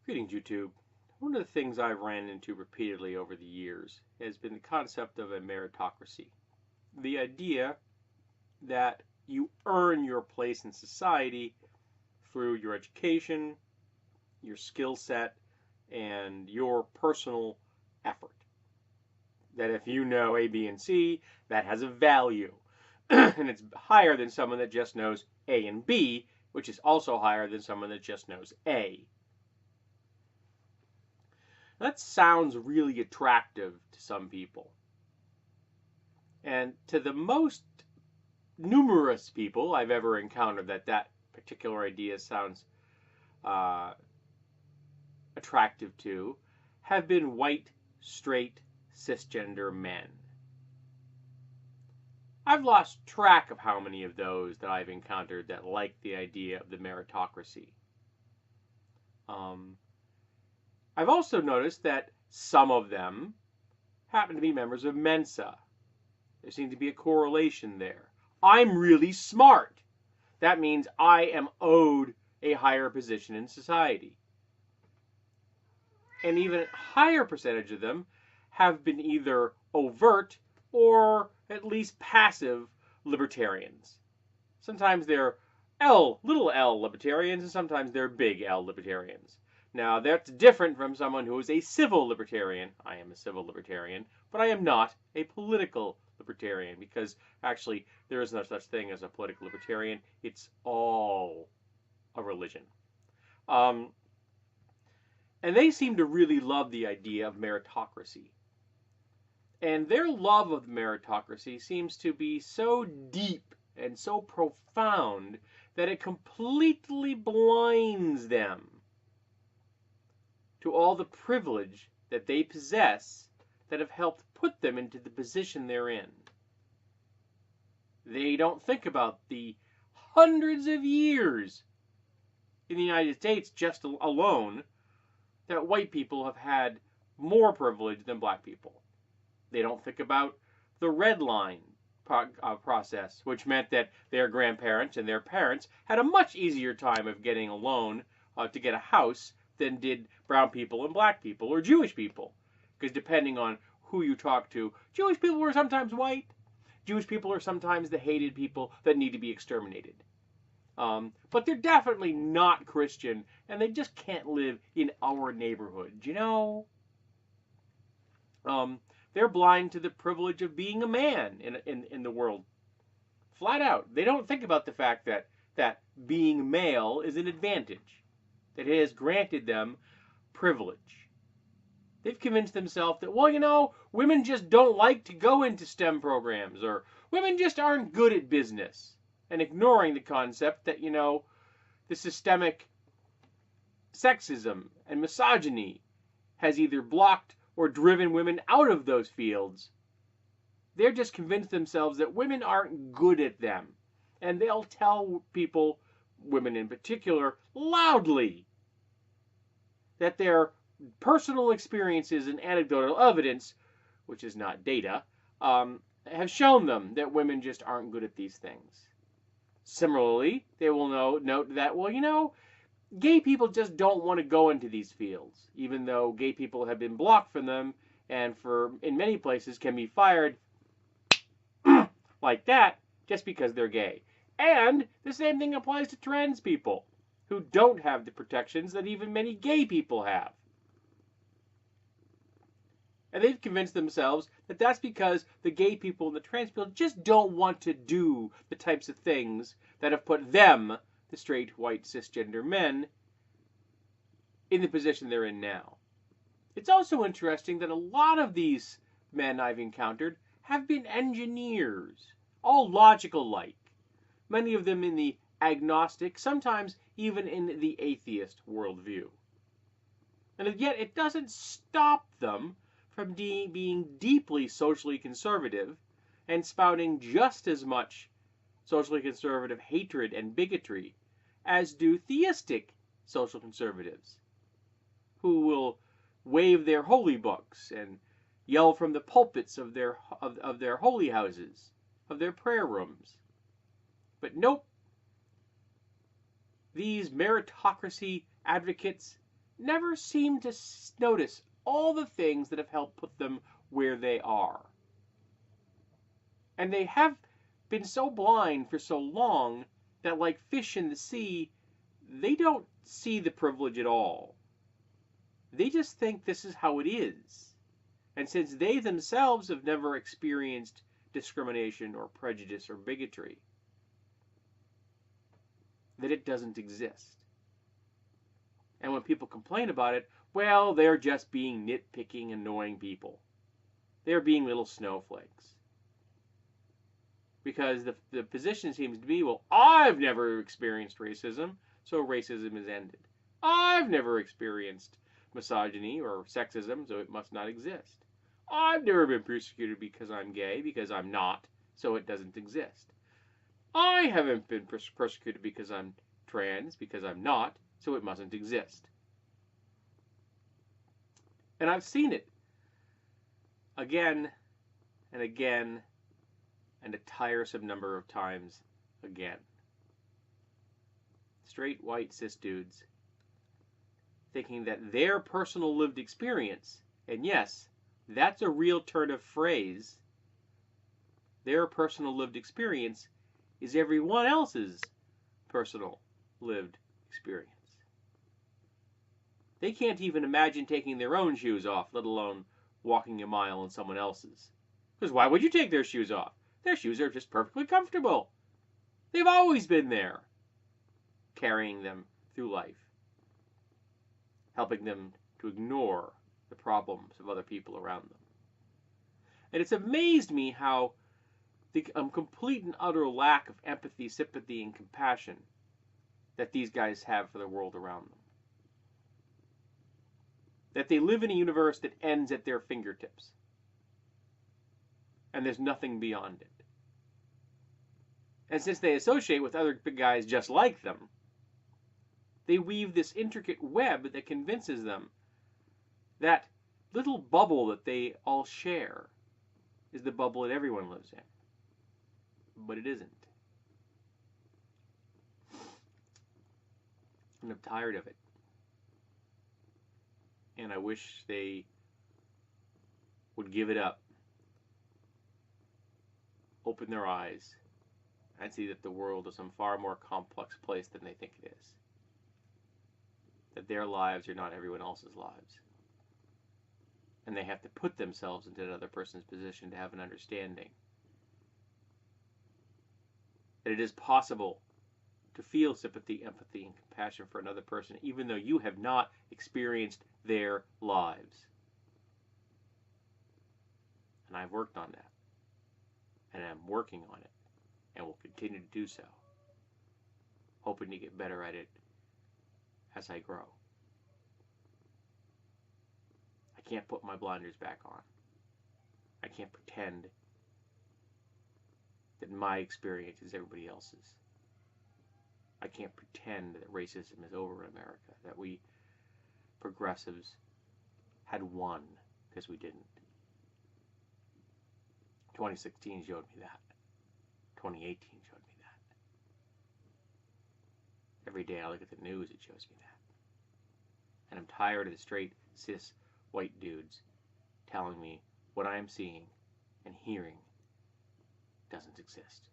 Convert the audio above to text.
Greetings, YouTube. One of the things I've ran into repeatedly over the years has been the concept of a meritocracy. The idea that you earn your place in society through your education, your skill set, and your personal effort. That if you know A, B, and C, that has a value. And it's higher than someone that just knows A and B, which is also higher than someone that just knows A. That sounds really attractive to some people. And to the most numerous people I've ever encountered that particular idea sounds attractive to have been white, straight, cisgender men. I've lost track of how many of those that I've encountered that like the idea of the meritocracy. I've also noticed that some of them happen to be members of Mensa. There seems to be a correlation there. I'm really smart. That means I am owed a higher position in society. And even a higher percentage of them have been either overt or at least passive libertarians. Sometimes they're little L libertarians, and sometimes they're big L libertarians. Now, that's different from someone who is a civil libertarian. I am a civil libertarian, but I am not a political libertarian, because actually there is no such thing as a political libertarian. It's all a religion. And they seem to really love the idea of meritocracy. And their love of meritocracy seems to be so deep and so profound that it completely blinds them to all the privilege that they possess that have helped put them into the position they're in. They don't think about the hundreds of years in the United States just alone that white people have had more privilege than black people. They don't think about the red line process, which meant that their grandparents and their parents had a much easier time of getting a loan to get a house than did brown people and black people or Jewish people. Because depending on who you talk to, Jewish people are sometimes white. Jewish people are sometimes the hated people that need to be exterminated. But they're definitely not Christian, and they just can't live in our neighborhood, you know? They're blind to the privilege of being a man in the world. Flat out. They don't think about the fact that being male is an advantage, that it has granted them privilege. They've convinced themselves that, well, you know, women just don't like to go into STEM programs, or women just aren't good at business, and ignoring the concept that, you know, the systemic sexism and misogyny has either blocked or driven women out of those fields. They're just convinced themselves that women aren't good at them. And they'll tell people, women in particular, loudly, that their personal experiences and anecdotal evidence, which is not data, have shown them that women just aren't good at these things. Similarly, they will note that, well, you know, gay people just don't want to go into these fields, even though gay people have been blocked from them and in many places can be fired like that just because they're gay. And the same thing applies to trans people who don't have the protections that even many gay people have. And they've convinced themselves that that's because the gay people and the trans people just don't want to do the types of things that have put them, the straight, white, cisgender men, in the position they're in now. It's also interesting that a lot of these men I've encountered have been engineers, all logical-like, many of them in the agnostic, sometimes even in the atheist worldview. And yet it doesn't stop them from being deeply socially conservative and spouting just as much socially conservative hatred and bigotry as do theistic social conservatives, who will wave their holy books and yell from the pulpits of their holy houses, of their prayer rooms. But nope, these meritocracy advocates never seem to notice all the things that have helped put them where they are. And they have been so blind for so long that, like fish in the sea, they don't see the privilege at all. They just think this is how it is. And since they themselves have never experienced discrimination or prejudice or bigotry, that it doesn't exist. And when people complain about it, well, they're just being nitpicking, annoying people. They're being little snowflakes. Because the position seems to be, well, I've never experienced racism, so racism is ended. I've never experienced misogyny or sexism, so it must not exist. I've never been persecuted because I'm gay, because I'm not, so it doesn't exist. I haven't been persecuted because I'm trans, because I'm not, so it mustn't exist. And I've seen it again and again and a tiresome number of times again. Straight, white, cis dudes thinking that their personal lived experience, and yes, that's a real turn of phrase, their personal lived experience is everyone else's personal lived experience. They can't even imagine taking their own shoes off, let alone walking a mile in someone else's. Because why would you take their shoes off? Their shoes are just perfectly comfortable. They've always been there, carrying them through life, helping them to ignore the problems of other people around them. And it's amazed me how the complete and utter lack of empathy, sympathy, and compassion that these guys have for the world around them. That they live in a universe that ends at their fingertips. And there's nothing beyond it. And since they associate with other big guys just like them, they weave this intricate web that convinces them that little bubble that they all share is the bubble that everyone lives in. But it isn't. And I'm tired of it. And I wish they would give it up, open their eyes, and see that the world is some far more complex place than they think it is. That their lives are not everyone else's lives. And they have to put themselves into another person's position to have an understanding. That it is possible to feel sympathy, empathy, and compassion for another person, even though you have not experienced their lives. And I've worked on that. And I'm working on it. And will continue to do so. Hoping to get better at it as I grow. I can't put my blinders back on. I can't pretend that my experience is everybody else's. I can't pretend that racism is over in America, that we progressives had won, because we didn't. 2016 showed me that. 2018 showed me that. Every day I look at the news, it shows me that. And I'm tired of the straight, cis, white dudes telling me what I'm seeing and hearing doesn't exist.